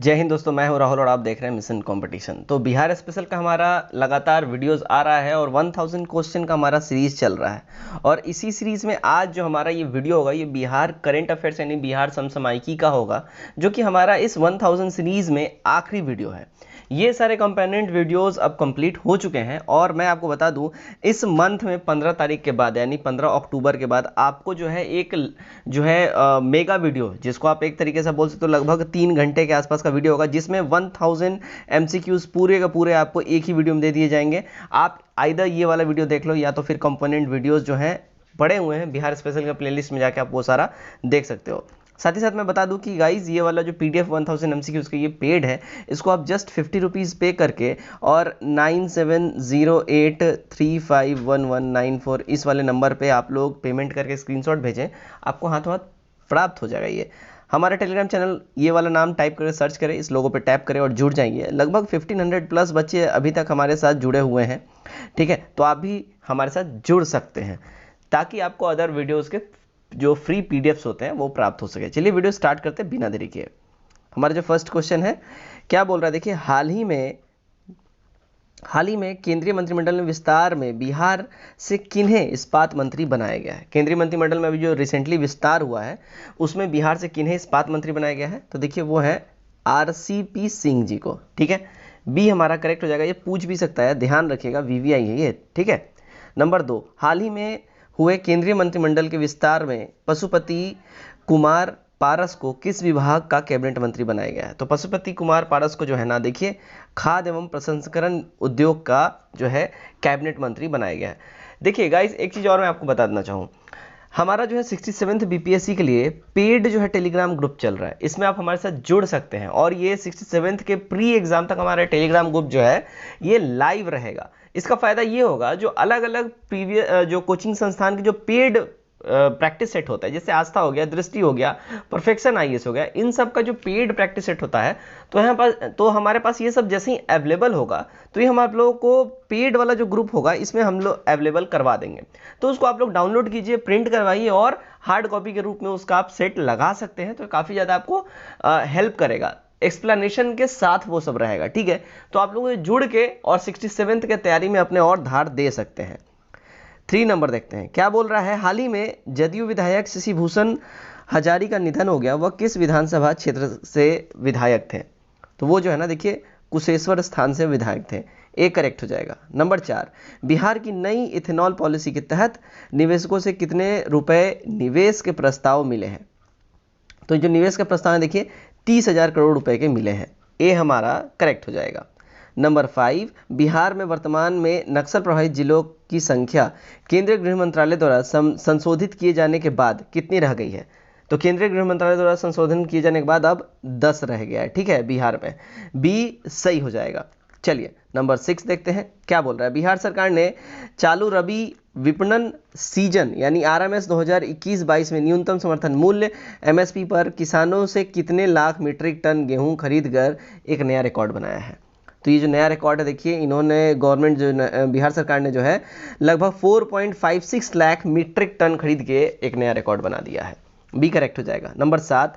जय हिंद दोस्तों, मैं हूं राहुल और आप देख रहे हैं मिशन कंपटीशन। तो बिहार स्पेशल का हमारा लगातार वीडियोस आ रहा है और 1000 क्वेश्चन का हमारा सीरीज चल रहा है। और इसी सीरीज में आज जो हमारा ये वीडियो होगा ये बिहार करंट अफेयर्स यानी बिहार समसामयिकी का होगा, जो कि हमारा इस 1000 सीरीज में आखिरी वीडियो है। ये सारे कंपेनेंट वीडियोस अब कंप्लीट हो चुके हैं और मैं आपको बता दूं इस मंथ में 15 तारीख के बाद यानी 15 अक्टूबर के बाद आपको जो है एक मेगा वीडियो, जिसको आप एक तरीके से बोल सकते हो लगभग 3 घंटे के आसपास का वीडियो होगा, जिसमें 1000 एमसीक्यूज पूरे का पूरे आपको एक ही वीडियो में दे दिए जाएंगे। आप आइदर ये वाला वीडियो देख लो या तो फिर कंपोनेंट वीडियोस जो हैं पड़े हुए हैं बिहार स्पेशल का प्लेलिस्ट में जाके आप वो सारा देख सकते हो। साथ ही साथ मैं बता दूं कि गाइज ये वाला जो PDF 1000 MCQs का ये पेड है, इसको आप जस्ट 50 रुपीज़ पे करके और 9708351194 इस वाले नंबर पे आप लोग पेमेंट करके स्क्रीनशॉट भेजें, आपको हाथों हाथ प्राप्त हो जाएगा। ये हमारा टेलीग्राम चैनल, ये वाला नाम टाइप करके सर्च करें, इस लोगो पे टैप करें और जुड़ जाएंगे। लगभग 1500 प्लस बच्चे अभी तक हमारे साथ जुड़े हुए हैं, ठीक है। तो आप भी हमारे साथ जुड़ सकते हैं ताकि आपको अदर वीडियोज़ के जो फ्री PDFs होते हैं वो प्राप्त हो सके। चलिए वीडियो स्टार्ट करते हैं बिना देरी किए। हमारा जो फर्स्ट क्वेश्चन है क्या बोल रहा है, देखिए हाल ही में केंद्रीय मंत्रिमंडल में विस्तार में बिहार से किन्हें इस्पात मंत्री बनाया गया है। केंद्रीय मंत्रिमंडल में अभी जो रिसेंटली विस्तार हुआ है उसमें बिहार से किन्हें इस्पात मंत्री बनाया गया है, तो देखिए वो है RCP सिंह जी को, ठीक है। बी हमारा करेक्ट हो जाएगा। ये पूछ भी सकता है, ध्यान रखिएगा, VVI है ये, ठीक है। नंबर 2, हाल ही में हुए केंद्रीय मंत्रिमंडल के विस्तार में पशुपति कुमार पारस को किस विभाग का कैबिनेट मंत्री बनाया गया है। तो पशुपति कुमार पारस को जो है ना, देखिए खाद्य एवं प्रसंस्करण उद्योग का जो है कैबिनेट मंत्री बनाया गया है। देखिए गाइस, एक चीज़ और मैं आपको बता देना चाहूँ, हमारा जो है 67th BPSC के लिए पेड जो है टेलीग्राम ग्रुप चल रहा है, इसमें आप हमारे साथ जुड़ सकते हैं। और ये 67th के प्री एग्जाम तक हमारा टेलीग्राम ग्रुप जो है ये लाइव रहेगा। इसका फ़ायदा ये होगा, जो अलग अलग प्रीवियस जो कोचिंग संस्थान की जो पेड प्रैक्टिस सेट होता है, जैसे आस्था हो गया, दृष्टि हो गया, परफेक्शन IAS हो गया, इन सब का जो पेड प्रैक्टिस सेट होता है, तो हमारे पास ये सब जैसे ही अवेलेबल होगा तो ये हम आप लोगों को पेड वाला जो ग्रुप होगा इसमें हम लोग अवेलेबल करवा देंगे। तो उसको आप लोग डाउनलोड कीजिए, प्रिंट करवाइए और हार्ड कॉपी के रूप में उसका आप सेट लगा सकते हैं। तो काफ़ी ज़्यादा आपको हेल्प करेगा, एक्सप्लेनेशन के साथ वो सब रहेगा, ठीक है। तो आप लोग जुड़ के और 67th के तैयारी में अपने और धार दे सकते हैं। 3 नंबर देखते हैं क्या बोल रहा है, हाल ही में जदयू विधायक शशि भूषण हजारी का निधन हो गया, वह किस विधानसभा क्षेत्र से विधायक थे। तो वो जो है ना, देखिए कुशेश्वर स्थान से विधायक थे, ए करेक्ट हो जाएगा। नंबर 4, बिहार की नई इथेनॉल पॉलिसी के तहत निवेशकों से कितने रुपए निवेश के प्रस्ताव मिले हैं। तो जो निवेश के प्रस्ताव है देखिए 30,000 करोड़ रुपए के मिले हैं, ए हमारा करेक्ट हो जाएगा। नंबर 5, बिहार में वर्तमान में नक्सल प्रभावित जिलों की संख्या केंद्रीय गृह मंत्रालय द्वारा संशोधित किए जाने के बाद कितनी रह गई है। तो केंद्रीय गृह मंत्रालय द्वारा संशोधन किए जाने के बाद अब 10 रह गया है, ठीक है, बिहार में। बी सही हो जाएगा। चलिए नंबर 6 देखते हैं क्या बोल रहा है, बिहार सरकार ने चालू रबी विपणन सीजन यानी RMS 2021-22 में न्यूनतम समर्थन मूल्य MSP पर किसानों से कितने लाख मीट्रिक टन गेहूं खरीद कर एक नया रिकॉर्ड बनाया है। तो ये जो नया रिकॉर्ड है देखिए, इन्होंने गवर्नमेंट जो बिहार सरकार ने जो है लगभग 4.56 लाख मीट्रिक टन खरीद के एक नया रिकॉर्ड बना दिया है, बी करेक्ट हो जाएगा। नंबर 7,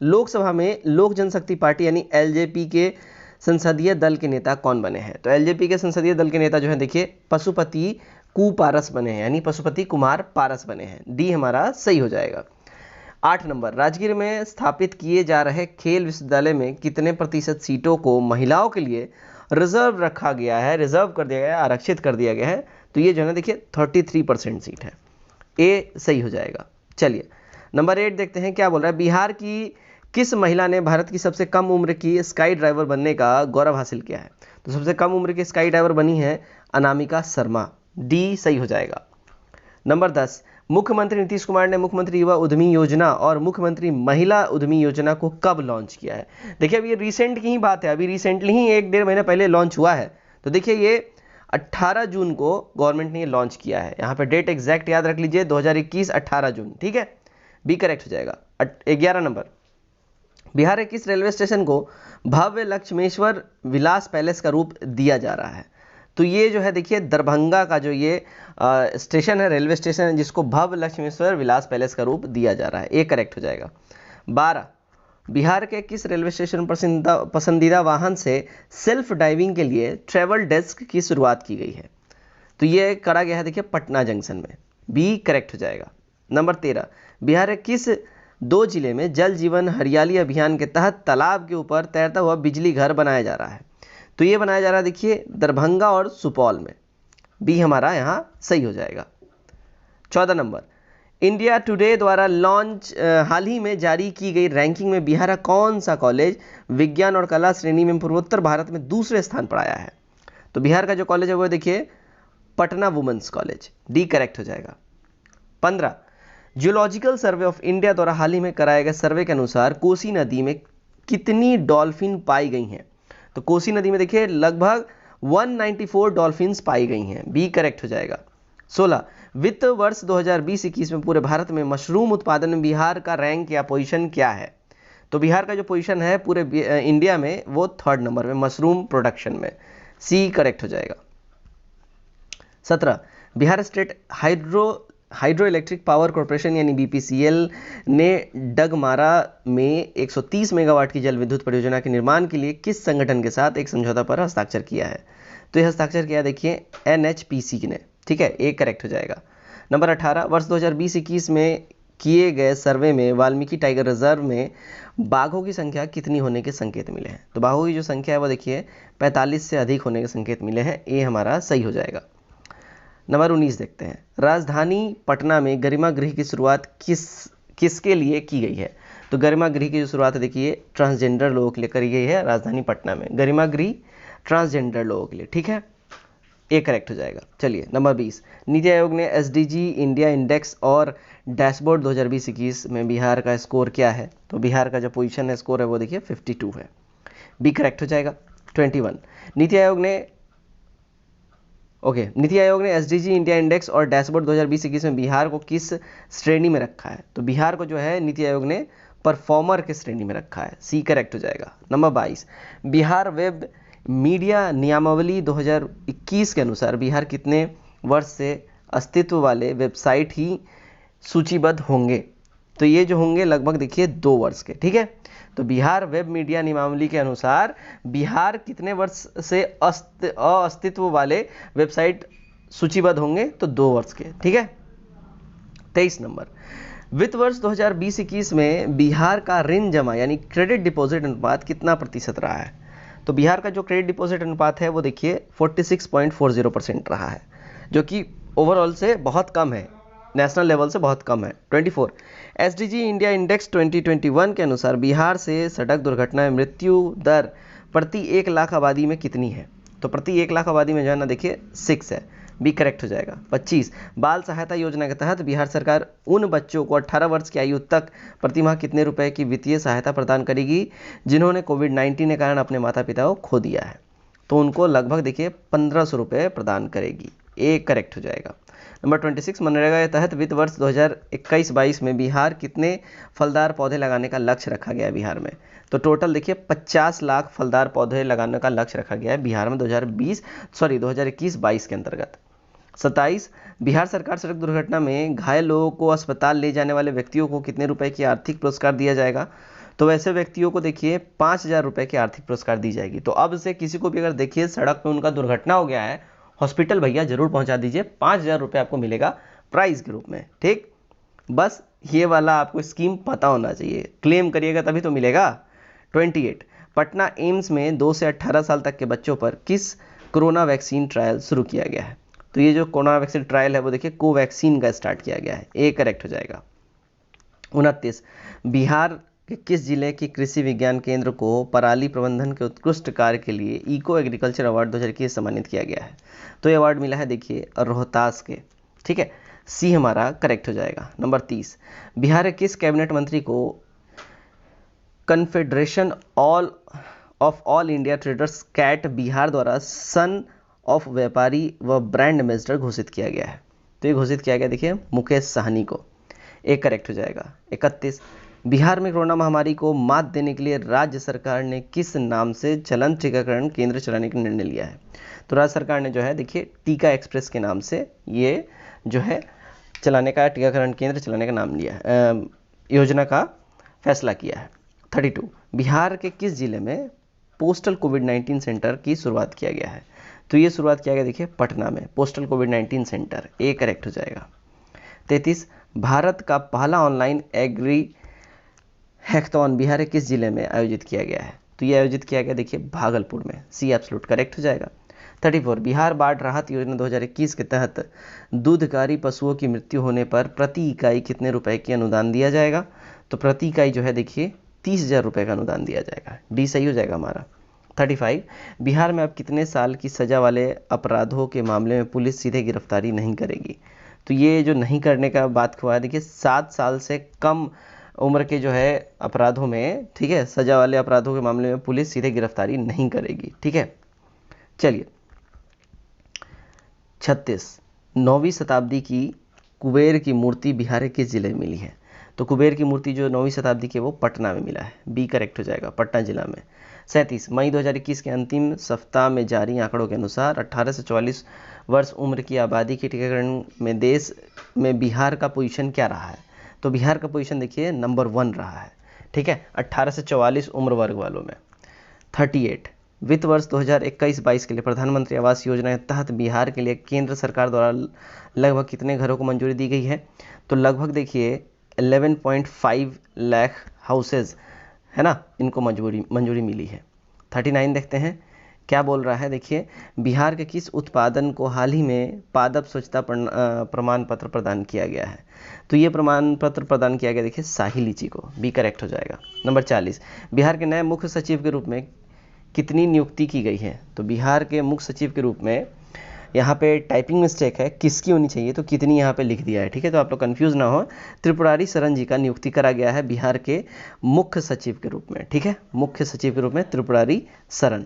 लोकसभा में लोक जनशक्ति पार्टी यानी LJP के संसदीय दल के नेता कौन बने हैं। तो LJP के संसदीय दल के नेता जो है देखिए पशुपति कुपारस बने हैं, यानी पशुपति कुमार पारस बने हैं, डी हमारा सही हो जाएगा। 8 नंबर, राजगीर में स्थापित किए जा रहे खेल विश्वविद्यालय में कितने प्रतिशत सीटों को महिलाओं के लिए रिजर्व रखा गया है, रिजर्व कर दिया गया है, आरक्षित कर दिया गया है। तो ये जो है ना देखिए 33% सीट है, ए सही हो जाएगा। चलिए नंबर 8 देखते हैं क्या बोल रहा है, बिहार की किस महिला ने भारत की सबसे कम उम्र की स्काई ड्राइवर बनने का गौरव हासिल किया है। तो सबसे कम उम्र की स्काई ड्राइवर बनी है अनामिका शर्मा, डी सही हो जाएगा। नंबर 10, मुख्यमंत्री नीतीश कुमार ने मुख्यमंत्री युवा उद्यमी योजना और मुख्यमंत्री महिला उद्यमी योजना को कब लॉन्च किया है। देखिए अभी ये रिसेंट की ही बात है, अभी रिसेंटली ही 1-1.5 महीने पहले लॉन्च हुआ है। तो देखिए ये 18 जून को गवर्नमेंट ने ये लॉन्च किया है, यहाँ पे डेट एग्जैक्ट याद रख लीजिए, 2021 18 जून, ठीक है, बी करेक्ट हो जाएगा। 11 नंबर, बिहार के किस रेलवे स्टेशन को भव्य लक्ष्मेश्वर विलास पैलेस का रूप दिया जा रहा है। तो ये जो है देखिए दरभंगा का जो ये स्टेशन है, रेलवे स्टेशन है, जिसको भव्य लक्ष्मेश्वर विलास पैलेस का रूप दिया जा रहा है, ए करेक्ट हो जाएगा। 12, बिहार के किस रेलवे स्टेशन पर पसंदीदा वाहन से सेल्फ ड्राइविंग के लिए ट्रैवल डेस्क की शुरुआत की गई है? तो ये करा गया है देखिए पटना जंक्शन में। बी करेक्ट हो जाएगा। नंबर 13, बिहार के किस 2 जिले में जल जीवन हरियाली अभियान के तहत तालाब के ऊपर तैरता हुआ बिजली घर बनाया जा रहा है? तो ये बनाया जा रहा है देखिए दरभंगा और सुपौल में। बी हमारा यहाँ सही हो जाएगा। 14 नंबर, इंडिया टुडे द्वारा लॉन्च हाल ही में जारी की गई रैंकिंग में बिहार का कौन सा कॉलेज विज्ञान और कला श्रेणी में पूर्वोत्तर भारत में दूसरे स्थान पर आया है? तो बिहार का जो कॉलेज है वो देखिए Patna women's college. D correct हो जाएगा। 15, जियोलॉजिकल सर्वे ऑफ इंडिया द्वारा हाल ही में कराए गए सर्वे के अनुसार कोसी नदी में कितनी डॉल्फिन पाई गई हैं? तो कोसी नदी में देखिए लगभग 194 डॉल्फिन्स पाई गई हैं। बी करेक्ट हो जाएगा। 16, वित्त वर्ष 2020-21 में पूरे भारत में मशरूम उत्पादन में बिहार का रैंक या पोजीशन क्या है? तो बिहार का जो पोजीशन है पूरे इंडिया में वो 3rd नंबर में मशरूम प्रोडक्शन में। सी करेक्ट हो जाएगा। 17, Bihar state hydro electric power corporation यानी बीपीसीएल ने डगमारा में 130 मेगावाट की जल विद्युत परियोजना के निर्माण के लिए किस संगठन के साथ एक समझौता पर हस्ताक्षर किया है? तो यह हस्ताक्षर किया देखिए एनएचपीसी ने। ठीक है, एक करेक्ट हो जाएगा। नंबर 18, वर्ष 2020-21 में किए गए सर्वे में वाल्मीकि टाइगर रिजर्व में बाघों की संख्या कितनी होने के संकेत मिले हैं? तो बाघों की जो संख्या है वो देखिए 45 से अधिक होने के संकेत मिले हैं। ये हमारा सही हो जाएगा। नंबर 19 देखते हैं, राजधानी पटना में गरिमा गृह की शुरुआत किसके लिए की गई है? तो गरिमा गृह की जो शुरुआत है देखिए ट्रांसजेंडर लोगों के लिए करी गई है राजधानी पटना में। गरिमा गृह ट्रांसजेंडर लोगों के लिए। ठीक है, ये करेक्ट हो जाएगा। चलिए नंबर 20, नीति आयोग ने एसडीजी इंडिया इंडेक्स और डैशबोर्ड 2020-21 में बिहार का स्कोर क्या है? तो बिहार का जो पोजीशन है स्कोर है वो देखिए 52 है। बी करेक्ट हो जाएगा। 21, नीति आयोग ने एसडीजी इंडिया इंडेक्स और डैशबोर्ड 2020-21 में बिहार को किस श्रेणी में रखा है? तो बिहार को जो है नीति आयोग ने परफॉर्मर के श्रेणी में रखा है। सी करेक्ट हो जाएगा। नंबर 22, बिहार वेब मीडिया नियमावली 2021 के अनुसार बिहार कितने वर्ष से अस्तित्व वाले वेबसाइट ही सूचीबद्ध होंगे? तो ये जो होंगे लगभग देखिए 2 वर्ष के। ठीक है, तो बिहार वेब मीडिया नियमावली के अनुसार बिहार कितने वर्ष से अस्तित्व वाले वेबसाइट सूचीबद्ध होंगे? तो 2 वर्ष के। ठीक है। 23 नंबर, वित्त वर्ष 2020-21 में बिहार का ऋण जमा यानी क्रेडिट डिपॉजिट अनुपात कितना प्रतिशत रहा है? तो बिहार का जो क्रेडिट डिपॉजिट अनुपात है वो देखिए 46.40% रहा है, जो कि ओवरऑल से बहुत कम है, नेशनल लेवल से बहुत कम है। 24, एसडीजी इंडिया इंडेक्स 2021 के अनुसार बिहार से सड़क दुर्घटना में मृत्यु दर प्रति 1 लाख आबादी में कितनी है? तो प्रति 1 लाख आबादी में जो है ना देखिए 6 है। बी करेक्ट हो जाएगा। 25, बाल सहायता योजना के तहत बिहार सरकार उन बच्चों को 18 वर्ष की आयु तक प्रति माह कितने रुपए की वित्तीय सहायता प्रदान करेगी जिन्होंने कोविड-19 के कारण अपने माता पिता को खो दिया है? तो उनको लगभग देखिए 1500 रुपये प्रदान करेगी। ए करेक्ट हो जाएगा। नंबर 26, मनरेगा के तहत वित्त वर्ष 2021-22 में बिहार कितने फलदार पौधे लगाने का लक्ष्य रखा गया है बिहार में? तो टोटल देखिए 50 लाख फलदार पौधे लगाने का लक्ष्य रखा गया है बिहार में 2021-22 के अंतर्गत। 27, बिहार सरकार सड़क दुर्घटना में घायल लोगों को अस्पताल ले जाने वाले व्यक्तियों को कितने रुपए की आर्थिक पुरस्कार दिया जाएगा? तो वैसे व्यक्तियों को देखिए 5000 रुपये की आर्थिक पुरस्कार दी जाएगी। तो अब से किसी को भी अगर देखिए सड़क पे उनका दुर्घटना हो गया है, हॉस्पिटल भैया जरूर पहुंचा दीजिए, 5000 रुपये आपको मिलेगा प्राइज के रूप में। ठीक, बस ये वाला आपको स्कीम पता होना चाहिए, क्लेम करिएगा तभी तो मिलेगा। 28, पटना एम्स में 2 से 18 साल तक के बच्चों पर किस कोरोना वैक्सीन ट्रायल शुरू किया गया है? तो ये जो कोरोना वैक्सीन ट्रायल है वो देखिए कोवैक्सीन का स्टार्ट किया गया है। ए करेक्ट हो जाएगा। 29, बिहार के किस जिले के कृषि विज्ञान केंद्र को पराली प्रबंधन के उत्कृष्ट कार्य के लिए इको एग्रीकल्चर अवार्ड 2021 सम्मानित किया गया है? तो ये अवार्ड मिला है देखिए रोहतास के। ठीक है, सी हमारा करेक्ट हो जाएगा। नंबर 30, बिहार के किस कैबिनेट मंत्री को confederation of all India traders CAT Bihar द्वारा सन ऑफ व्यापारी व ब्रांड एम्बेसडर घोषित किया गया है? तो ये घोषित किया गया देखिए मुकेश साहनी को। एक करेक्ट हो जाएगा। 31, बिहार में कोरोना महामारी को मात देने के लिए राज्य सरकार ने किस नाम से चलंत टीकाकरण केंद्र चलाने का निर्णय लिया है? तो राज्य सरकार ने जो है देखिए टीका एक्सप्रेस के नाम से ये जो है चलाने का टीकाकरण केंद्र चलाने का नाम लिया है, योजना का फैसला किया है। 32, बिहार के किस जिले में पोस्टल कोविड-19 सेंटर की शुरुआत किया गया है? तो ये शुरुआत किया गया देखिए पटना में, पोस्टल कोविड-19 सेंटर, ए करेक्ट हो जाएगा। 33, भारत का पहला ऑनलाइन एग्री हैकथॉन बिहार के किस जिले में आयोजित किया गया है? तो ये आयोजित किया गया देखिए भागलपुर में, सी एब्सोल्यूट करेक्ट हो जाएगा। 34, बिहार बाढ़ राहत योजना 2021 के तहत दूधकारी पशुओं की मृत्यु होने पर प्रति इकाई कितने रुपए की अनुदान दिया जाएगा? तो प्रति इकाई जो है देखिए 30,000 रुपये का अनुदान दिया जाएगा, डी सही हो जाएगा हमारा। 35, बिहार में अब कितने साल की सजा वाले अपराधों के मामले में पुलिस सीधे गिरफ्तारी नहीं करेगी? तो ये जो नहीं करने का बात हुआ है देखिए 7 साल से कम उम्र के जो है अपराधों में, ठीक है, सजा वाले अपराधों के मामले में पुलिस सीधे गिरफ्तारी नहीं करेगी, ठीक है। चलिए 36, 9वीं शताब्दी की कुबेर की मूर्ति बिहार के किस जिले में मिली है? तो कुबेर की मूर्ति जो 9वीं शताब्दी की वो पटना में मिला है, बी करेक्ट हो जाएगा, पटना जिला में। 37, मई 2021 के अंतिम सप्ताह में जारी आंकड़ों के अनुसार 18 से 44 वर्ष उम्र की आबादी के टीकाकरण में देश में बिहार का पोजीशन क्या रहा है? तो बिहार का पोजीशन देखिए नंबर 1 रहा है, ठीक है, 18 से 44 उम्र वर्ग वालों में। 38, वित्त वर्ष 2021-22 के लिए प्रधानमंत्री आवास योजना के तहत बिहार के लिए केंद्र सरकार द्वारा लगभग कितने घरों को मंजूरी दी गई है? तो लगभग देखिए 11.5 लाख हाउसेज है ना, इनको मंजूरी मिली है। 39 देखते हैं क्या बोल रहा है, देखिए बिहार के किस उत्पादन को हाल ही में पादप स्वच्छता प्रमाण पत्र प्रदान किया गया है? तो ये प्रमाण पत्र प्रदान किया गया देखिए शाही लीची को, बी करेक्ट हो जाएगा। नंबर 40, बिहार के नए मुख्य सचिव के रूप में कितनी नियुक्ति की गई है? तो बिहार के मुख्य सचिव के रूप में यहाँ पे टाइपिंग मिस्टेक है, किसकी होनी चाहिए, तो कितनी यहाँ पे लिख दिया है, ठीक है, तो आप लोग कंफ्यूज ना हो। त्रिपुरारी शरण जी का नियुक्ति करा गया है बिहार के मुख्य सचिव के रूप में, ठीक है, मुख्य सचिव के रूप में त्रिपुरारी शरण।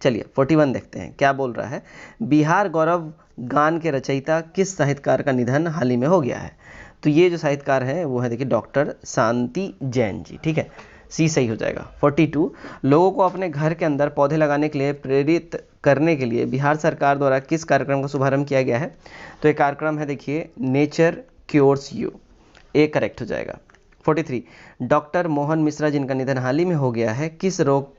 चलिए 41 देखते हैं क्या बोल रहा है, बिहार गौरव गान के रचयिता किस साहित्यकार का निधन हाल ही में हो गया है? तो ये जो साहित्यकार है वो है देखिए डॉक्टर शांति जैन जी, ठीक है, सी सही हो जाएगा। 42, लोगों को अपने घर के अंदर पौधे लगाने के लिए प्रेरित करने के लिए बिहार सरकार द्वारा किस कार्यक्रम का शुभारंभ किया गया है? तो ये कार्यक्रम है देखिए nature cures you, A correct हो जाएगा। 43, डॉक्टर मोहन मिश्रा जिनका निधन हाल ही में हो गया है, किस रोग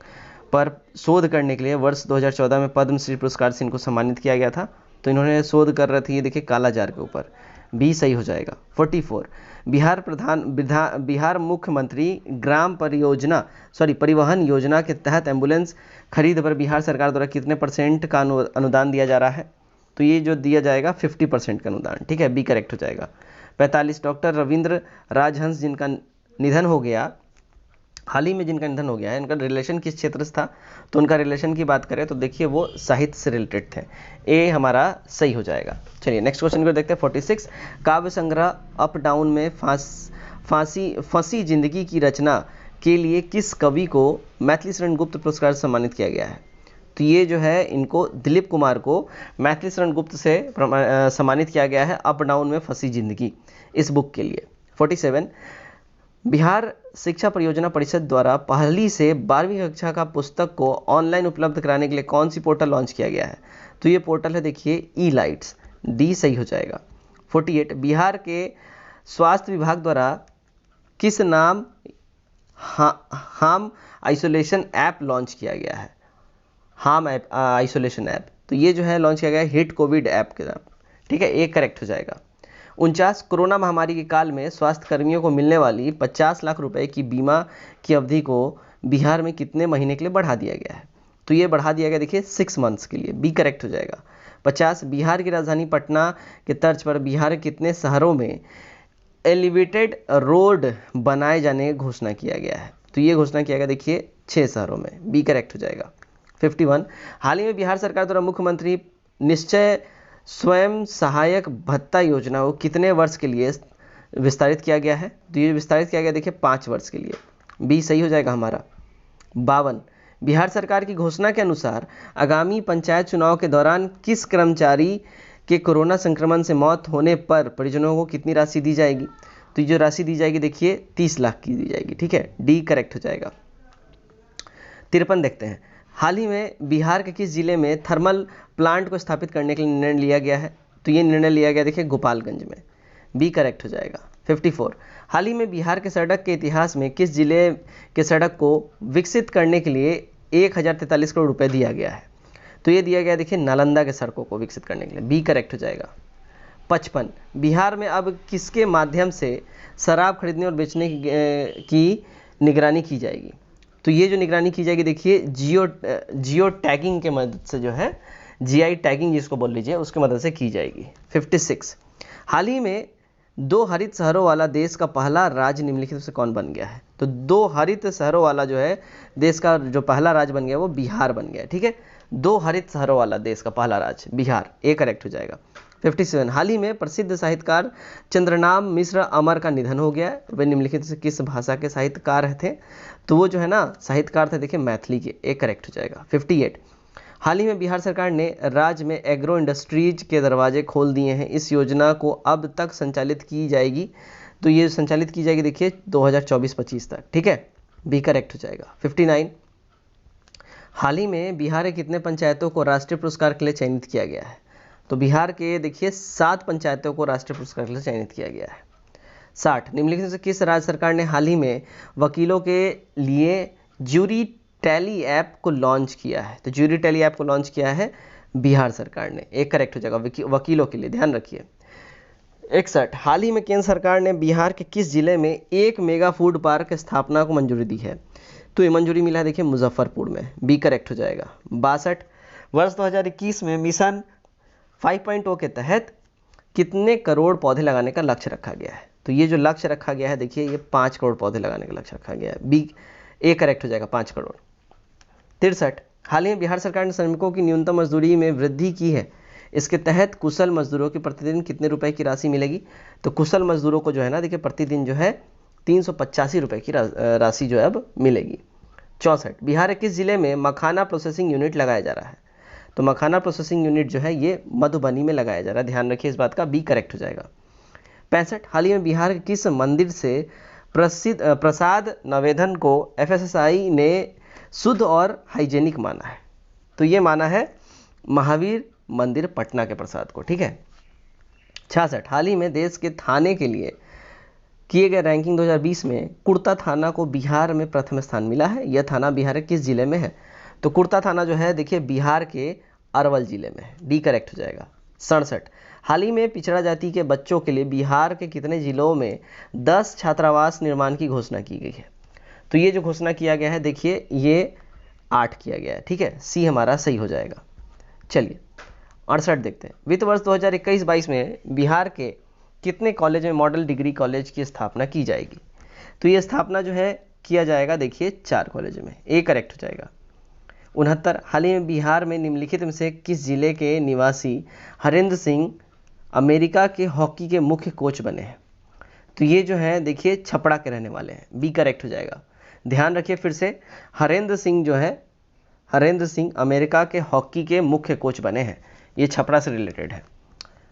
पर शोध करने के लिए वर्ष 2014 में पद्मश्री पुरस्कार से इनको सम्मानित किया गया था? तो इन्होंने शोध कर रही थी ये देखिए कालाजार के ऊपर, बी सही हो जाएगा। 44, बिहार मुख्यमंत्री ग्राम परिवहन योजना के तहत एम्बुलेंस खरीद पर बिहार सरकार द्वारा कितने % का अनुदान दिया जा रहा है? तो ये जो दिया जाएगा 50% का अनुदान, ठीक है, बी करेक्ट हो जाएगा। 45, डॉक्टर रविंद्र राजहंस जिनका निधन हो गया हाल ही में, जिनका निधन हो गया है, इनका रिलेशन किस क्षेत्र से था? तो उनका रिलेशन की बात करें तो देखिए वो साहित्य से रिलेटेड थे, ए हमारा सही हो जाएगा। चलिए नेक्स्ट क्वेश्चन को देखते हैं। 46, काव्य संग्रह अप डाउन में फांसी जिंदगी की रचना के लिए किस कवि को मैथिली शरण गुप्त पुरस्कार से सम्मानित किया गया है? तो ये जो है इनको दिलीप कुमार को मैथिली शरण गुप्त से सम्मानित किया गया है अप डाउन में फंसी जिंदगी, इस बुक के लिए। 47, बिहार शिक्षा परियोजना परिषद द्वारा पहली से 12वीं कक्षा का पुस्तक को ऑनलाइन उपलब्ध कराने के लिए कौन सी पोर्टल लॉन्च किया गया है? तो ये पोर्टल है देखिए ई लाइट्स, डी सही हो जाएगा। 48, बिहार के स्वास्थ्य विभाग द्वारा किस नाम हार्म आइसोलेशन ऐप लॉन्च किया गया है? हार्म आइसोलेशन ऐप, तो ये जो है लॉन्च किया गया है हिट कोविड ऐप के नाम, ठीक है, एक करेक्ट हो जाएगा। 49, कोरोना महामारी के काल में स्वास्थ्य कर्मियों को मिलने वाली 50 लाख रुपए की बीमा की अवधि को बिहार में कितने महीने के लिए बढ़ा दिया गया है? तो ये बढ़ा दिया गया देखिए 6 मंथ्स के लिए, बी करेक्ट हो जाएगा। 50, बिहार की राजधानी पटना के तर्ज पर बिहार के कितने शहरों में एलिवेटेड रोड बनाए जाने की घोषणा किया गया है? तो ये घोषणा किया गया देखिए 6 शहरों में, बी करेक्ट हो जाएगा। 51, हाल ही में बिहार सरकार द्वारा मुख्यमंत्री निश्चय स्वयं सहायक भत्ता योजना को कितने वर्ष के लिए विस्तारित किया गया है? तो ये विस्तारित किया गया देखिए 5 वर्ष के लिए, बी सही हो जाएगा हमारा। 52, बिहार सरकार की घोषणा के अनुसार आगामी पंचायत चुनाव के दौरान किस कर्मचारी के कोरोना संक्रमण से मौत होने पर परिजनों को कितनी राशि दी जाएगी? तो ये जो राशि दी जाएगी देखिए 30 लाख की दी जाएगी, ठीक है, डी करेक्ट हो जाएगा। 53 देखते हैं, हाल ही में बिहार के किस जिले में थर्मल प्लांट को स्थापित करने के लिए निर्णय लिया गया है? तो ये निर्णय लिया गया देखिए गोपालगंज में, बी करेक्ट हो जाएगा। 54, हाल ही में बिहार के सड़क के इतिहास में किस जिले के सड़क को विकसित करने के लिए 1043 करोड़ रुपए दिया गया है? तो ये दिया गया देखिए नालंदा के सड़कों को विकसित करने के लिए, बी करेक्ट हो जाएगा। 55, बिहार में अब किसके माध्यम से शराब खरीदने और बेचने की निगरानी की जाएगी? तो ये जो निगरानी की जाएगी देखिए जियो टैगिंग के मदद से, जो है जीआई टैगिंग जिसको बोल लीजिए, उसके मदद से की जाएगी। 56, हाल ही में 2 हरित शहरों वाला देश का पहला राज्य निम्नलिखित में से कौन बन गया है? तो 2 हरित शहरों वाला जो है देश का जो पहला राज्य बन गया वो बिहार बन गया है। ठीक है, 2 हरित शहरों वाला देश का पहला राज्य बिहार, ए करेक्ट हो जाएगा। 57, हाल ही में प्रसिद्ध साहित्यकार चंद्रनाम मिश्र अमर का निधन हो गया है। वे निम्नलिखित से किस भाषा के साहित्यकार थे? तो वो जो है ना साहित्यकार थे देखिए मैथिली के, ए करेक्ट हो जाएगा। 58, हाल ही में बिहार सरकार ने राज्य में एग्रो इंडस्ट्रीज के दरवाजे खोल दिए हैं, इस योजना को अब तक संचालित की जाएगी? तो ये संचालित की जाएगी देखिए 2024-25 तक। ठीक है, बी करेक्ट हो जाएगा। 59, हाल ही में बिहार के कितने पंचायतों को राष्ट्रीय पुरस्कार के लिए चयनित किया गया है? तो बिहार के देखिए 7 पंचायतों को राष्ट्रीय पुरस्कार के लिए चयनित किया गया है। 60, निम्नलिखित में से किस राज्य सरकार ने हाल ही में वकीलों के लिए ज्यूरी टैली ऐप को लॉन्च किया है? तो ज्यूरी टैली ऐप को लॉन्च किया है बिहार सरकार ने, एक करेक्ट हो जाएगा वकीलों के लिए, ध्यान रखिए। 61, हाल ही में केंद्र सरकार ने बिहार के किस जिले में एक मेगा फूड पार्क की स्थापना को मंजूरी दी है? तो ये मंजूरी मिला है देखिए मुजफ्फरपुर में, बी करेक्ट हो जाएगा। 62, वर्ष 2021 में मिशन 5.0 के तहत कितने करोड़ पौधे लगाने का लक्ष्य रखा गया है? तो ये जो लक्ष्य रखा गया है देखिए ये 5 करोड़ पौधे लगाने का लक्ष्य रखा गया है, बी ए करेक्ट हो जाएगा, 5 करोड़। 63, हाल ही में बिहार सरकार ने श्रमिकों की न्यूनतम मजदूरी में वृद्धि की है, इसके तहत कुशल मजदूरों की प्रतिदिन कितने रुपए की राशि मिलेगी? तो कुशल मजदूरों को जो है ना देखिए प्रतिदिन जो है 385 रुपए की राशि जो है अब मिलेगी। 64, बिहार के किस जिले में मखाना प्रोसेसिंग यूनिट लगाया जा रहा है? तो मखाना प्रोसेसिंग यूनिट जो है ये मधुबनी में लगाया जा रहा है, ध्यान रखिए इस बात का, बी करेक्ट हो जाएगा। 65, हाल ही में बिहार के किस मंदिर से प्रसाद निवेदन को एफएसएसआई ने शुद्ध और हाइजेनिक माना है? तो ये माना है महावीर मंदिर पटना के प्रसाद को। ठीक है। 66, हाल ही में देश के थाने के लिए किए गए रैंकिंग 2020 में कुर्ता थाना को बिहार में प्रथम स्थान मिला है। यह थाना बिहार के किस जिले में है? तो कुर्ता थाना जो है देखिए बिहार के अरवल जिले में है, डी करेक्ट हो जाएगा। 67, हाल ही में पिछड़ा जाति के बच्चों के लिए बिहार के कितने जिलों में 10 छात्रावास निर्माण की घोषणा की गई है? तो ये जो घोषणा किया गया है देखिए ये 8 किया गया है। ठीक है, सी हमारा सही हो जाएगा। चलिए 68 देखते हैं, वित्त वर्ष 2021-22 में बिहार के कितने कॉलेज में मॉडल डिग्री कॉलेज की स्थापना की जाएगी? तो ये स्थापना जो है किया जाएगा देखिए 4 कॉलेज में, ए करेक्ट हो जाएगा। 69, हाल ही में बिहार में निम्नलिखित में से किस जिले के निवासी हरेंद्र सिंह अमेरिका के हॉकी के मुख्य कोच बने हैं? तो ये जो है देखिए छपरा के रहने वाले हैं, बी करेक्ट हो जाएगा। ध्यान रखिए फिर से, हरेंद्र सिंह जो है हरेंद्र सिंह अमेरिका के हॉकी के मुख्य कोच बने हैं, ये छपरा से रिलेटेड है।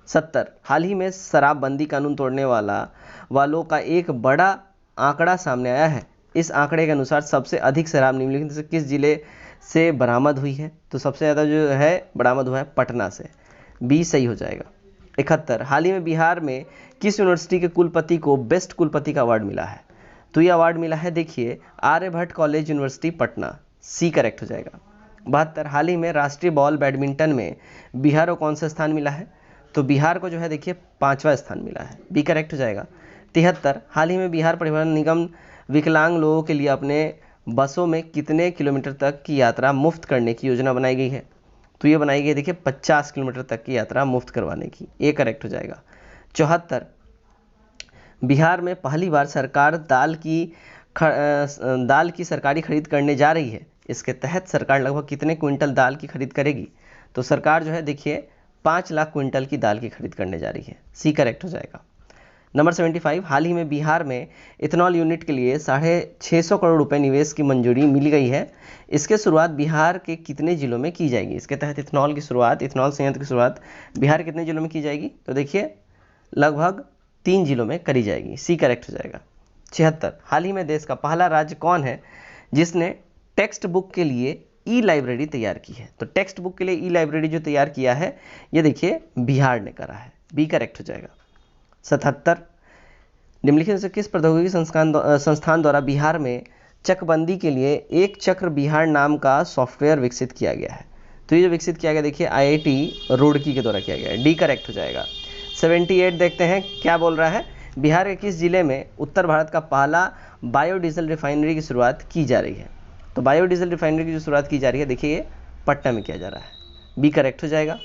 70, हाल ही में शराबबंदी कानून तोड़ने वालों का एक बड़ा आंकड़ा सामने आया है। इस आंकड़े के अनुसार सबसे अधिक शराब निम्नलिखित से किस जिले से बरामद हुई है? तो सबसे ज़्यादा जो है बरामद हुआ है पटना से, बी सही हो जाएगा। 71, हाल ही में बिहार में किस यूनिवर्सिटी के कुलपति को बेस्ट कुलपति का अवार्ड मिला है? तो ये अवार्ड मिला है देखिए Aryabhatta college university Patna, C correct हो जाएगा। 72, हाल ही में राष्ट्रीय बॉल बैडमिंटन में बिहार को कौन सा स्थान मिला है? तो बिहार को जो है देखिए 5वां स्थान मिला है, बी करेक्ट हो जाएगा। 73, हाल ही में बिहार परिवहन निगम विकलांग लोगों के लिए अपने बसों में कितने किलोमीटर तक की यात्रा मुफ्त करने की योजना बनाई गई है? तो ये बनाई गई देखिए 50 किलोमीटर तक की यात्रा मुफ्त करवाने की, ए करेक्ट हो जाएगा। 74, बिहार में पहली बार सरकार दाल की सरकारी खरीद करने जा रही है, इसके तहत सरकार लगभग कितने क्विंटल दाल की खरीद करेगी? तो सरकार जो है देखिए 5 लाख क्विंटल की दाल की खरीद करने जा रही है, सी करेक्ट हो जाएगा। नंबर 75, हाल ही में बिहार में इथेनॉल यूनिट के लिए 650 करोड़ रुपए निवेश की मंजूरी मिल गई है। इसके शुरुआत बिहार के कितने जिलों में की जाएगी? इसके तहत इथेनॉल संयंत्र की शुरुआत बिहार कितने जिलों में की जाएगी? तो देखिए लगभग 3 जिलों में करी जाएगी, सी करेक्ट हो जाएगा। 76, हाल ही में देश का पहला राज्य कौन है जिसने टेक्स्ट बुक के लिए ई लाइब्रेरी तैयार की है? तो टेक्स्ट बुक के लिए ई लाइब्रेरी जो तैयार किया है ये देखिए बिहार ने करा है, बी करेक्ट हो जाएगा। 77, निम्नलिखित में से किस प्रौद्योगिकी संस्थान द्वारा बिहार में चकबंदी के लिए एक चक्र बिहार नाम का सॉफ्टवेयर विकसित किया गया है? तो ये जो विकसित किया गया देखिए IIT रुड़की के द्वारा किया गया है। डी करेक्ट हो जाएगा। 78 देखते हैं क्या बोल रहा है। बिहार के किस जिले में उत्तर भारत का पहला बायोडीजल रिफाइनरी की शुरुआत की जा रही है? तो बायोडीजल रिफाइनरी की जो शुरुआत की जा रही है देखिए ये पटना में किया जा रहा है। बी करेक्ट हो जाएगा।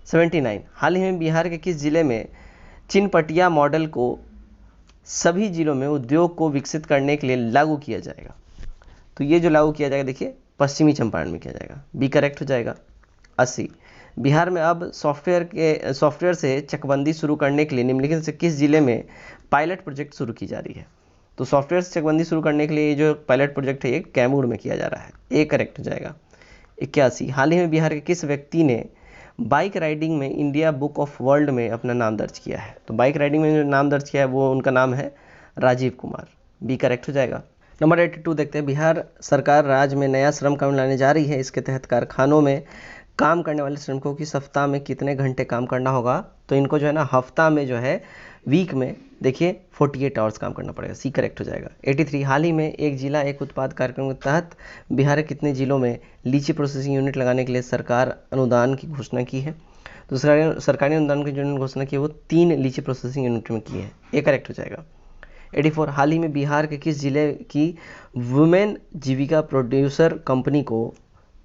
79 हाल ही में बिहार के किस जिले में चिनपटिया मॉडल को सभी जिलों में उद्योग को विकसित करने के लिए लागू किया जाएगा? तो ये जो लागू किया जाएगा देखिए पश्चिमी चंपारण में किया जाएगा। बी करेक्ट हो जाएगा। 80 बिहार में अब सॉफ्टवेयर से चकबंदी शुरू करने के लिए निम्नलिखित से किस जिले में पायलट प्रोजेक्ट शुरू की जा रही है? तो सॉफ्टवेयर से चकबंदी शुरू करने के लिए ये जो पायलट प्रोजेक्ट है ये कैमूर में किया जा रहा है। ए करेक्ट हो जाएगा। 81 हाल ही में बिहार के किस व्यक्ति ने बाइक राइडिंग में इंडिया बुक ऑफ वर्ल्ड में अपना नाम दर्ज किया है? तो बाइक राइडिंग में जो नाम दर्ज किया है वो उनका नाम है राजीव कुमार। बी करेक्ट हो जाएगा। नंबर 82 देखते हैं। बिहार सरकार राज्य में नया श्रम कानून लाने जा रही है। इसके तहत कारखानों में काम करने वाले श्रमिकों की सप्ताह में कितने घंटे काम करना होगा? तो इनको जो है ना हफ्ता में जो है वीक में देखिए 48 आवर्स काम करना पड़ेगा। सी करेक्ट हो जाएगा। 83 हाल ही में एक जिला एक उत्पाद कार्यक्रम के तहत बिहार के कितने जिलों में लीची प्रोसेसिंग यूनिट लगाने के लिए सरकार अनुदान की घोषणा की है? तो सरकारी अनुदान की जो घोषणा की है वो 3 लीची प्रोसेसिंग यूनिट में की है। ए करेक्ट हो जाएगा। 84 हाल ही में बिहार के किस जिले की वुमेन जीविका प्रोड्यूसर कंपनी को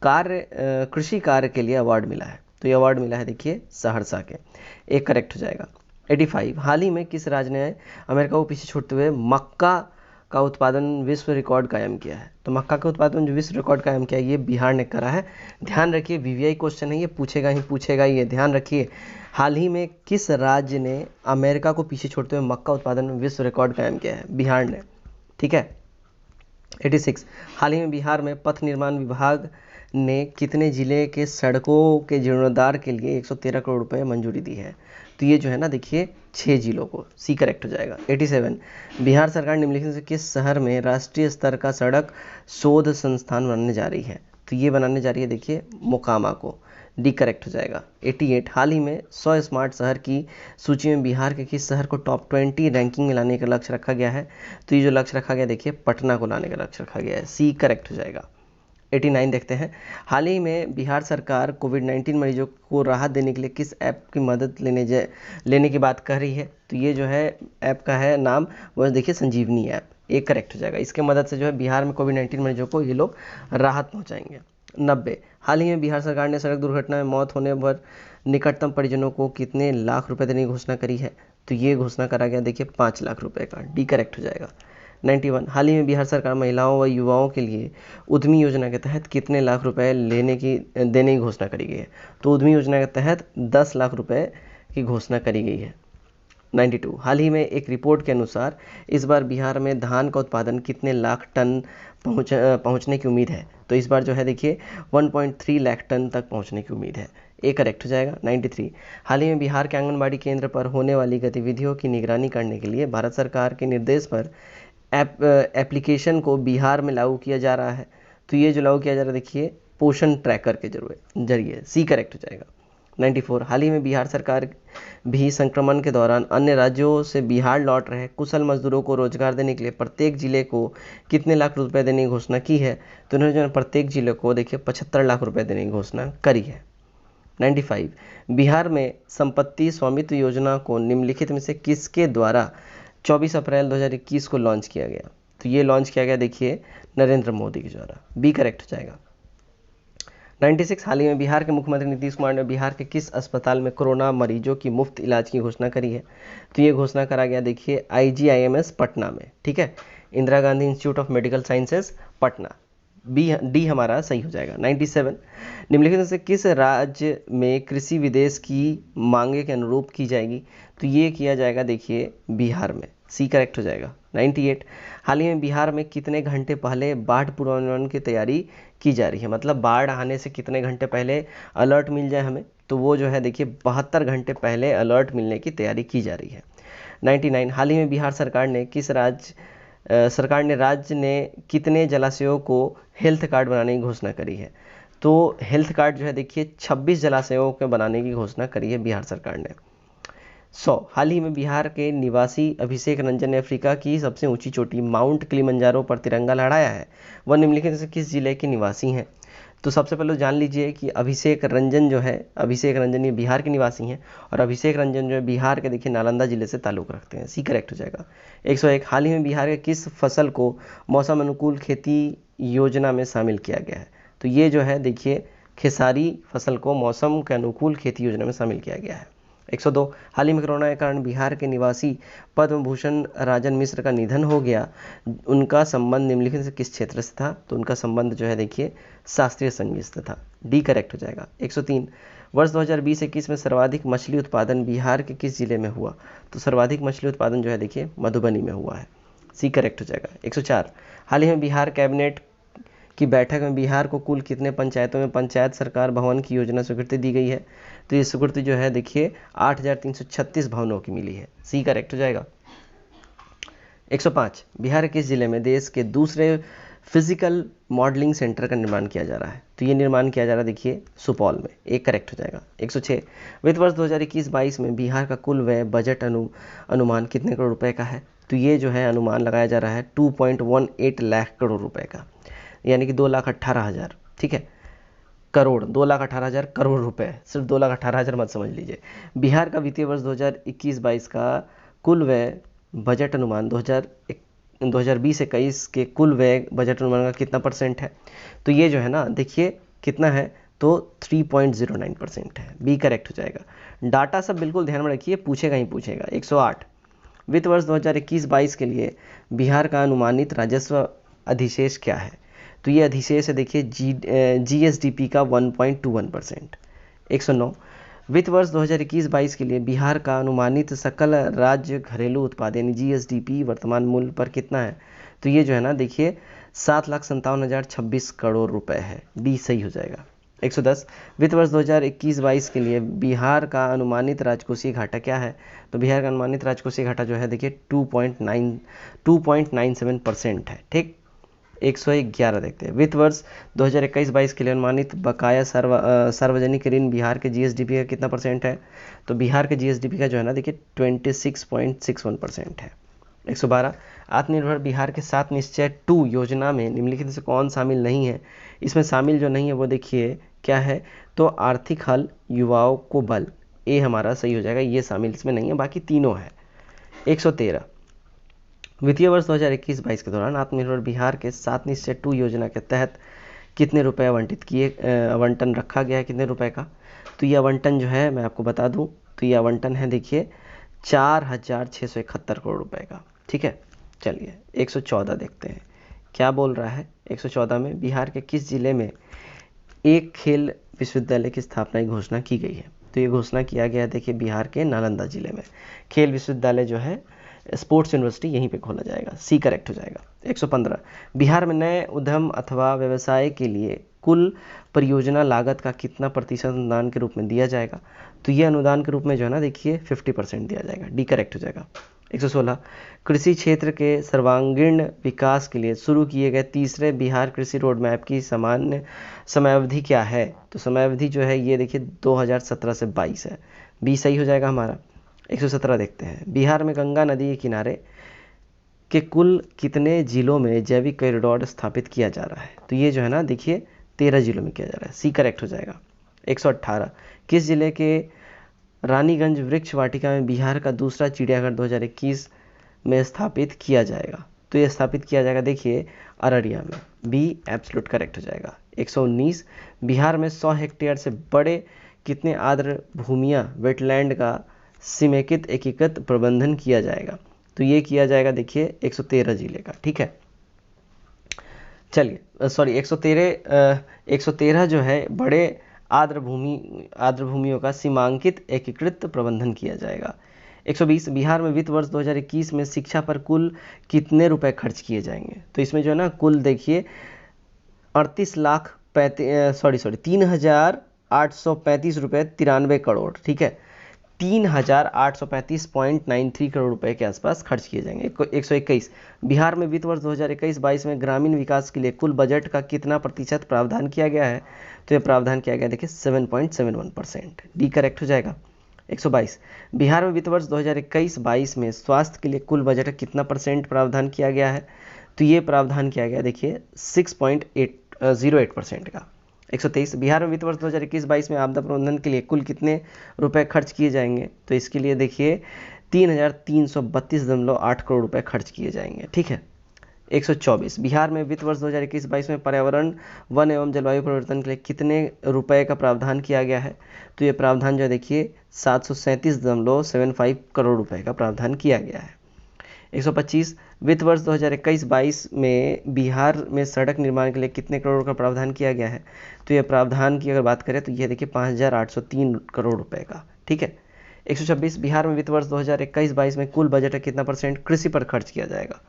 कृषि कार्य के लिए अवार्ड मिला है? तो ये अवार्ड मिला है देखिए सहरसा के। एक करेक्ट हो जाएगा। 85 हाल ही में किस राज्य ने अमेरिका को पीछे छोड़ते हुए मक्का का उत्पादन विश्व रिकॉर्ड कायम किया है? तो मक्का का उत्पादन जो विश्व रिकॉर्ड कायम किया है ये बिहार ने करा है। ध्यान रखिए VVI क्वेश्चन है, ये पूछेगा ही पूछेगा, ये ध्यान रखिए। हाल ही में किस राज्य ने अमेरिका को पीछे छोड़ते हुए मक्का उत्पादन में विश्व रिकॉर्ड कायम किया है? बिहार ने। ठीक है। 86 हाल ही में बिहार में पथ निर्माण विभाग ने कितने जिले के सड़कों के जीर्णोद्धार के लिए 113 करोड़ रुपए मंजूरी दी है? तो ये जो है ना देखिए 6 जिलों को। सी करेक्ट हो जाएगा। 87 बिहार सरकार निम्नलिखित से किस शहर में राष्ट्रीय स्तर का सड़क शोध संस्थान बनाने जा रही है? तो ये बनाने जा रही है देखिए मोकामा को। डी करेक्ट हो जाएगा। 88 हाल ही में 100 स्मार्ट शहर की सूची में बिहार के किस शहर को टॉप 20 रैंकिंग में लाने का लक्ष्य रखा गया है? तो ये जो लक्ष्य रखा गया देखिए पटना को लाने का लक्ष्य रखा गया है। सी करेक्ट हो जाएगा। 89 देखते हैं। हाल ही में बिहार सरकार कोविड-19 मरीजों को राहत देने के लिए किस ऐप की मदद लेने की बात कर रही है? तो ये जो है ऐप का है नाम वो देखिए संजीवनी ऐप। एक करेक्ट हो जाएगा। इसके मदद से जो है बिहार में कोविड-19 मरीजों को ये लोग राहत पहुंचाएंगे। 90 हाल ही में बिहार सरकार ने सड़क दुर्घटना में मौत होने पर निकटतम परिजनों को कितने लाख रुपए देने की घोषणा करी है? तो ये घोषणा करा गया देखिए 5 लाख रुपए का। डी करेक्ट हो जाएगा। 91 हाल ही में बिहार सरकार महिलाओं व युवाओं के लिए उद्यमी योजना के तहत कितने लाख रुपए देने की घोषणा करी गई है? तो उद्यमी योजना के तहत 10 लाख रुपए की घोषणा करी गई है। 92 हाल ही में एक रिपोर्ट के अनुसार इस बार बिहार में धान का उत्पादन कितने लाख टन पहुंचने की उम्मीद है? तो इस बार जो है देखिए 1.3 लाख टन तक पहुंचने की उम्मीद है। ए करेक्ट हो जाएगा। 93 हाल ही में बिहार के आंगनबाड़ी केंद्र पर होने वाली गतिविधियों की निगरानी करने के लिए भारत सरकार के निर्देश पर एप्लीकेशन को बिहार में लागू किया जा रहा है। तो ये जो लागू किया जा रहा है देखिए पोषण ट्रैकर के जरिए। सी करेक्ट हो जाएगा। 94 हाल ही में बिहार सरकार भी संक्रमण के दौरान अन्य राज्यों से बिहार लौट रहे कुशल मजदूरों को रोजगार देने के लिए प्रत्येक जिले को कितने लाख रुपए देने की घोषणा की है? तो उन्होंने जो प्रत्येक जिले को देखिए 75 लाख रुपए देने की घोषणा करी है। 95 बिहार में संपत्ति स्वामित्व योजना को निम्नलिखित में से किसके द्वारा 24 अप्रैल 2021 को लॉन्च किया गया? तो ये लॉन्च किया गया देखिए नरेंद्र मोदी के द्वारा। बी करेक्ट हो जाएगा। 96 हाल ही में बिहार के मुख्यमंत्री नीतीश कुमार ने बिहार के किस अस्पताल में कोरोना मरीजों की मुफ्त इलाज की घोषणा करी है? तो ये घोषणा करा गया देखिए IGIMS पटना में। ठीक है। Indira Gandhi institute of medical sciences Patna. D हमारा सही हो जाएगा। 97 निम्नलिखित में से किस राज्य में कृषि विदेश की मांगे के अनुरूप की जाएगी? तो ये किया जाएगा देखिए बिहार में। सी करेक्ट हो जाएगा। 98 हाल ही में बिहार में कितने घंटे पहले बाढ़ पूर्वानुमान की तैयारी की जा रही है? मतलब बाढ़ आने से कितने घंटे पहले अलर्ट मिल जाए हमें? तो वो जो है देखिए 72 घंटे पहले अलर्ट मिलने की तैयारी की जा रही है। 99 हाल ही में बिहार सरकार ने राज्य ने कितने जलाशयों को हेल्थ कार्ड बनाने की घोषणा करी है? तो हेल्थ कार्ड जो है देखिए 26 जलाशयों के बनाने की घोषणा करी है बिहार सरकार ने। 100। हाल ही में बिहार के निवासी अभिषेक रंजन ने अफ्रीका की सबसे ऊंची चोटी माउंट किलिमंजारो पर तिरंगा लहराया है। वह निम्नलिखित में से किस जिले के निवासी हैं? तो सबसे पहले जान लीजिए कि अभिषेक रंजन जो है, अभिषेक रंजन ये बिहार के निवासी हैं और अभिषेक रंजन जो है बिहार के देखिए नालंदा जिले से ताल्लुक़ रखते हैं। सी करेक्ट हो जाएगा। 101। हाल ही में बिहार के किस फसल को मौसम अनुकूल खेती योजना में शामिल किया गया है? तो ये जो है देखिए खेसारी फसल को मौसम के अनुकूल खेती योजना में शामिल किया गया है। 102। हाल ही में कोरोना के कारण बिहार के निवासी पद्म भूषण राजन मिश्र का निधन हो गया। उनका संबंध निम्नलिखित से किस क्षेत्र से था? तो उनका संबंध जो है देखिए शास्त्रीय संगीत से था। डी करेक्ट हो जाएगा। 103। वर्ष 2020-21 में सर्वाधिक मछली उत्पादन बिहार के किस जिले में हुआ? तो सर्वाधिक मछली उत्पादन जो है देखिए मधुबनी में हुआ है। सी करेक्ट हो जाएगा। 104। हाल ही में बिहार कैबिनेट की बैठक में बिहार को कुल कितने पंचायतों में पंचायत सरकार भवन की योजना स्वीकृति दी गई है? तो ये स्वीकृति जो है देखिए 8,336 भवनों की मिली है। सी करेक्ट हो जाएगा। 105। बिहार किस जिले में देश के दूसरे फिजिकल मॉडलिंग सेंटर का निर्माण किया जा रहा है? तो ये निर्माण किया जा रहा है देखिए सुपौल में। एक करेक्ट हो जाएगा। 106। वित्त वर्ष 2021-22 में बिहार का कुल व्यय बजट अनुमान कितने करोड़ रुपए का है? तो ये जो है अनुमान लगाया जा रहा है 2.18 लाख करोड़ रुपए का, यानी कि 2,18,000, ठीक है, करोड़, 2,18,000 करोड़ रुपए, सिर्फ 2,18,000 मत समझ लीजिए। बिहार का वित्तीय वर्ष 2021-22 का कुल व्यय बजट अनुमान 2020-21 के कुल व्यय बजट अनुमान का कितना % है? तो ये जो है ना देखिए कितना है, तो 3.09% है। बी करेक्ट हो जाएगा। डाटा सब बिल्कुल ध्यान में रखिए, पूछेगा ही पूछेगा। 108। वित्त वर्ष 2021-22 के लिए बिहार का अनुमानित राजस्व अधिशेष क्या है? तो ये अधिशेष है देखिए GSDP का 1.21%। 109। वित्त वर्ष 2021-22 के लिए बिहार का अनुमानित सकल राज्य घरेलू उत्पाद यानी GSDP वर्तमान मूल्य पर कितना है? तो ये जो है ना देखिए 7,57,026 करोड़ रुपए है। डी सही हो जाएगा। 110। वित्त वर्ष 2021-22 के लिए बिहार का अनुमानित राजकोषीय घाटा क्या है? तो बिहार का अनुमानित राजकोषीय घाटा जो है देखिए 2.97% है। ठीक। 111 देखते हैं। वित्त वर्ष 2021-22 के लिए अनुमानित बकाया सार्वजनिक ऋण बिहार के GSDP का कितना % है? तो बिहार के GSDP का जो है ना देखिए 26.61% है। 112। आत्मनिर्भर बिहार के 7 निश्चय 2 योजना में निम्नलिखित से कौन शामिल नहीं है? इसमें शामिल जो नहीं है वो देखिए क्या है, तो आर्थिक हल, युवाओं को बल, ये हमारा सही हो जाएगा, ये शामिल इसमें नहीं है, बाकी तीनों है। 113। वित्तीय वर्ष 2021-22 के दौरान आत्मनिर्भर बिहार के 7 निश्चय 2 योजना के तहत कितने रुपए आवंटन रखा गया है, कितने रुपए का? तो ये आवंटन जो है मैं आपको बता दूं, तो ये आवंटन है देखिए 4,671 करोड़ रुपए का। ठीक है, चलिए 114 देखते हैं क्या बोल रहा है। 114 में बिहार के किस जिले में एक खेल विश्वविद्यालय की स्थापना की घोषणा की गई है? तो ये घोषणा किया गया देखिए बिहार के नालंदा जिले में खेल विश्वविद्यालय जो है, स्पोर्ट्स यूनिवर्सिटी, यहीं पे खोला जाएगा। सी करेक्ट हो जाएगा। 115। बिहार में नए उद्यम अथवा व्यवसाय के लिए कुल परियोजना लागत का कितना % अनुदान के रूप में दिया जाएगा? तो ये अनुदान के रूप में जो है ना देखिए 50% दिया जाएगा। डी करेक्ट हो जाएगा। 116। कृषि क्षेत्र के सर्वांगीण विकास के लिए शुरू किए गए तीसरे बिहार कृषि रोड मैप की सामान्य समयावधि क्या है? तो समयावधि जो है ये देखिए 2017 से 22 है। बी सही हो जाएगा हमारा। 117 देखते हैं। बिहार में गंगा नदी के किनारे के कुल कितने जिलों में जैविक कॉरिडोर स्थापित किया जा रहा है? तो ये जो है ना देखिए 13 जिलों में किया जा रहा है। सी करेक्ट हो जाएगा। 118। किस जिले के रानीगंज वृक्ष वाटिका में बिहार का दूसरा चिड़ियाघर 2021 में स्थापित किया जाएगा? तो ये स्थापित किया जाएगा देखिए अररिया में। बी एब्सोल्यूट करेक्ट हो जाएगा। 119। बिहार में 100 हेक्टेयर से बड़े कितने आर्द्र भूमियां वेटलैंड का समेकित एकीकृत प्रबंधन किया जाएगा? तो ये किया जाएगा देखिए 113 जिले का। ठीक है, चलिए सॉरी 113 जो है बड़े आर्द्र भूमियों का सीमांकित एकीकृत प्रबंधन किया जाएगा। 120। बिहार में वित्त वर्ष 2021 में शिक्षा पर कुल कितने रुपए खर्च किए जाएंगे? तो इसमें जो है ना कुल देखिए 3,835 रुपये 93 करोड़, ठीक है, 3,835.93 करोड़ रुपए के आसपास खर्च किए जाएंगे। 121। बिहार में वित्त वर्ष 2021-22 में ग्रामीण विकास के लिए कुल बजट का कितना % प्रावधान किया गया है? तो ये प्रावधान किया गया देखिए 7.71%। डी करेक्ट हो जाएगा। 122। बिहार में वित्त वर्ष 2021-22 में स्वास्थ्य के लिए कुल बजट का कितना % प्रावधान किया गया है? तो ये प्रावधान किया गया देखिए 6.08% का। 123। बिहार में वित्त वर्ष 2021-22 में आपदा प्रबंधन के लिए कुल कितने रुपए खर्च किए जाएंगे? तो इसके लिए देखिए 3,332.8 करोड़ रुपए खर्च किए जाएंगे। ठीक है। 124। बिहार में वित्त वर्ष 2021-22 में पर्यावरण, वन एवं जलवायु परिवर्तन के लिए कितने रुपए का प्रावधान किया गया है? तो ये प्रावधान जो है देखिए 737.75 करोड़ रुपए का प्रावधान किया गया है। 125। वित्त वर्ष 2021-22 में बिहार में सड़क निर्माण के लिए कितने करोड़ का प्रावधान किया गया है? तो ये प्रावधान की अगर बात करें तो ये देखिए 5,803 करोड़ रुपए का। ठीक है। 126। बिहार में वित्त वर्ष 2021-22 में कुल बजट का कितना % कृषि पर खर्च किया जाएगा?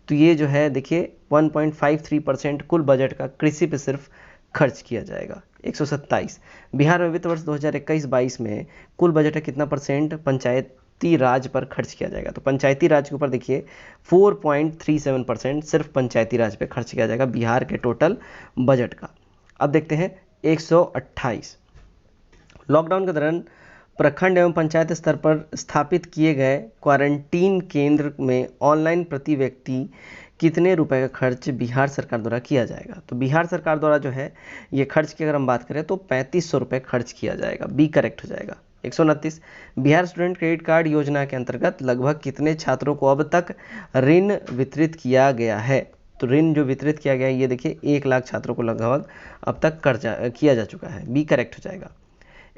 तो ये जो है देखिए 1.53% कुल बजट का कृषि पे सिर्फ खर्च किया जाएगा। 127। बिहार में वित्त वर्ष 2021-22 में कुल बजट का कितना % पंचायती राज पर खर्च किया जाएगा? तो पंचायती राज के ऊपर देखिए 4.37% सिर्फ पंचायती राज पे खर्च किया जाएगा बिहार के टोटल बजट का। अब देखते हैं 128। लॉकडाउन के दौरान प्रखंड एवं पंचायत स्तर पर स्थापित किए गए क्वारंटीन केंद्र में ऑनलाइन प्रति व्यक्ति कितने रुपए का खर्च बिहार सरकार द्वारा किया जाएगा? तो बिहार सरकार द्वारा जो है ये खर्च की अगर हम बात करें तो 3500 रुपये खर्च किया जाएगा। बी करेक्ट हो जाएगा। 129। बिहार स्टूडेंट क्रेडिट कार्ड योजना के अंतर्गत लगभग कितने छात्रों को अब तक ऋण वितरित किया गया है? तो ऋण जो वितरित किया गया है ये देखिए 1 लाख छात्रों को लगभग अब तक किया जा चुका है। बी करेक्ट हो जाएगा।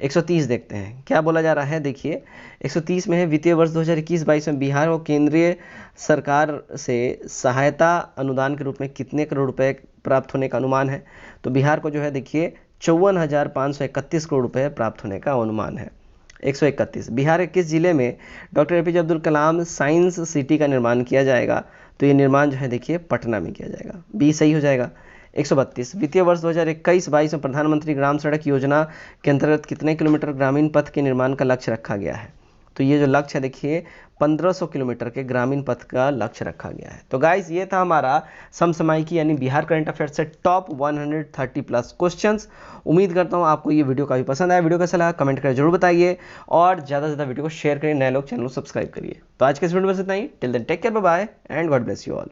130 देखते हैं क्या बोला जा रहा है। देखिए 130 में है वित्तीय वर्ष 2021-22 में बिहार को केंद्रीय सरकार से सहायता अनुदान के रूप में कितने करोड़ रुपए प्राप्त होने का अनुमान है? तो बिहार को जो है देखिए 54,531 करोड़ रुपए प्राप्त होने का अनुमान है। 131। बिहार के किस जिले में doctor APJ Abdul Kalam science city का निर्माण किया जाएगा? तो ये निर्माण जो है देखिए पटना में किया जाएगा। बी सही हो जाएगा। 132। वित्तीय वर्ष 2021-22 में प्रधानमंत्री ग्राम सड़क योजना के अंतर्गत कितने किलोमीटर ग्रामीण पथ के निर्माण का लक्ष्य रखा गया है? तो ये जो लक्ष्य है देखिए 1500 किलोमीटर के ग्रामीण पथ का लक्ष्य रखा गया है। तो गाइस ये था हमारा समसामयिकी यानी बिहार करंट अफेयर से टॉप 130+ क्वेश्चंस। उम्मीद करता हूँ आपको ये वीडियो काफ़ी पसंद आया। वीडियो कैसा लगा कमेंट करके जरूर बताइए और ज़्यादा से ज़्यादा वीडियो को शेयर करिए। नए लोग चैनल को सब्सक्राइब करिए। तो आज के इस वीडियो में बस इतना ही। Till then take care, bye bye and God bless you all.